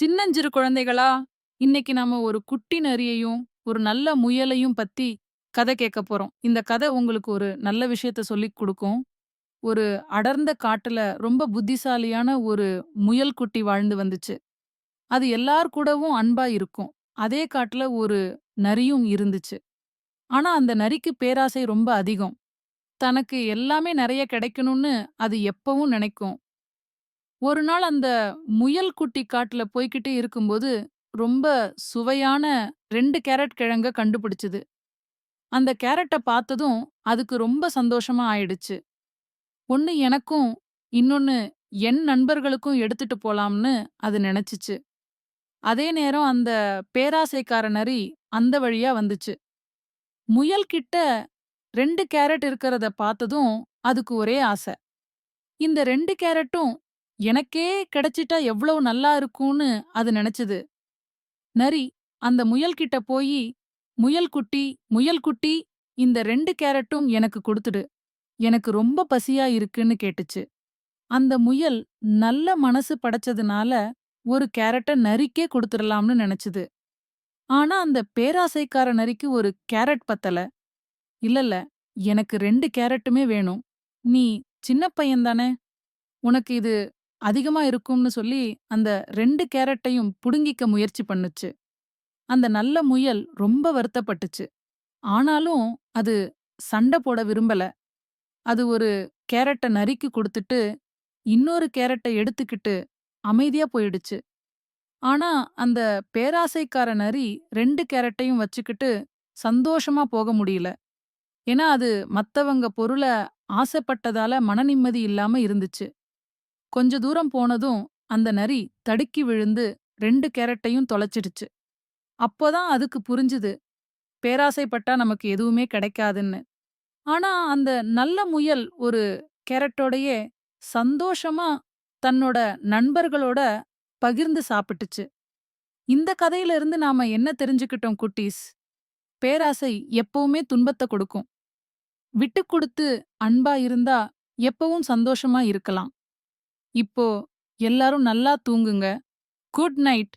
சின்னஞ்சிறு குழந்தைகளா, இன்னைக்கு நாம ஒரு குட்டி நரியையும், ஒரு நல்ல முயலையும் பத்தி கதை கேட்க போறோம். இந்த கதை உங்களுக்கு ஒரு நல்ல விஷயத்த சொல்லிக் குடுக்கும். ஒரு அடர்ந்த காட்டுல ரொம்ப புத்திசாலியான ஒரு முயல் குட்டி வாழ்ந்து வந்துச்சு. அது எல்லார் கூடவும் அன்பா இருக்கும். அதே காட்டுல ஒரு நரியும் இருந்துச்சு. ஆனா அந்த நரிக்கு பேராசை ரொம்ப அதிகம். தனக்கு எல்லாமே நெறைய கிடைக்கணும்னு அது எப்பவும் நினைக்கும். ஒரு நாள் அந்த முயல் குட்டி காட்டுல போய்க்கிட்டே இருக்கும்போது, ரொம்ப சுவையான 2 கேரட் கிழங்க கண்டுபிடிச்சுது. அந்த கேரட்ட பார்த்ததும் அதுக்கு ரொம்ப சந்தோஷமா ஆயிடுச்சு. ஒண்ணு எனக்கும், இன்னொன்னு என் நண்பர்களுக்கும் எடுத்துட்டு போலாம்னு அது நெனச்சுச்சு. அதே நேரம் அந்த பேராசைக்கார நரி அந்த வழியா வந்துச்சு. முயல் கிட்ட 2 கேரட் இருக்கிறத பார்த்ததும் அதுக்கு ஒரே ஆசை. இந்த 2 கேரட்டும் எனக்கே கிடைச்சிட்டா எவ்வளவு நல்லா இருக்கும்னு அது நெனச்சுது. நரி அந்த முயல் கிட்ட போயி, "முயல் குட்டி, முயல் குட்டி, இந்த 2 கேரட்டும் எனக்கு குடுத்துடு. எனக்கு ரொம்ப பசியா இருக்குன்னு" கேட்டுச்சு. அந்த முயல் நல்ல மனசு படைச்சதுனால, ஒரு கேரட்ட நரிக்கே குடுத்துறலாம்னு நெனச்சுது. ஆனா அந்த பேராசைக்கார நரிக்கு ஒரு கேரட் பத்தல. "இல்லல்ல, எனக்கு 2 கேரட்டுமே வேணும். நீ சின்ன பையன் தானே, உனக்கு இது அதிகமா இருக்கும்னு" சொல்லி அந்த 2 கேரட்டையும் புடுங்கிக்க முயற்சி பண்ணுச்சு. அந்த நல்ல முயல் ரொம்ப வருத்தப்பட்டுச்சு. ஆனாலும் அது சண்ட போட விரும்பல. அது ஒரு கேரட்ட நரிக்கு குடுத்துட்டு, இன்னொரு கேரட்ட எடுத்துக்கிட்டு அமைதியா போயிடுச்சு. ஆனா, அந்த பேராசைக்கார நரி 2 கேரட்டையும் வச்சுக்கிட்டு சந்தோஷமா போக முடியல. ஏன்னா, அது மத்தவங்க பொருள ஆசைப்பட்டதால மனநிம்மதி இல்லாம இருந்துச்சு. கொஞ்ச தூரம் போனதும் அந்த நரி தடுக்கி விழுந்து 2 கேரட்டையும் தொலைச்சிடுச்சு. அப்போதான் அதுக்கு புரிஞ்சுது, பேராசைப்பட்டா நமக்கு எதுவுமே கிடைக்காதுன்னு. ஆனா, அந்த நல்ல முயல் ஒரு கேரட்டோடயே சந்தோஷமா தன்னோட நண்பர்களோட பகிர்ந்து சாப்பிட்டுச்சு. இந்த கதையில இருந்து நாம என்ன தெரிஞ்சுக்கிட்டோம் குட்டீஸ்? பேராசை எப்பவுமே துன்பத்த கொடுக்கும். விட்டுக் குடுத்து அன்பா இருந்தா எப்பவும் சந்தோஷமா இருக்கலாம். இப்போ எல்லாரும் நல்லா தூங்குங்க. Good night.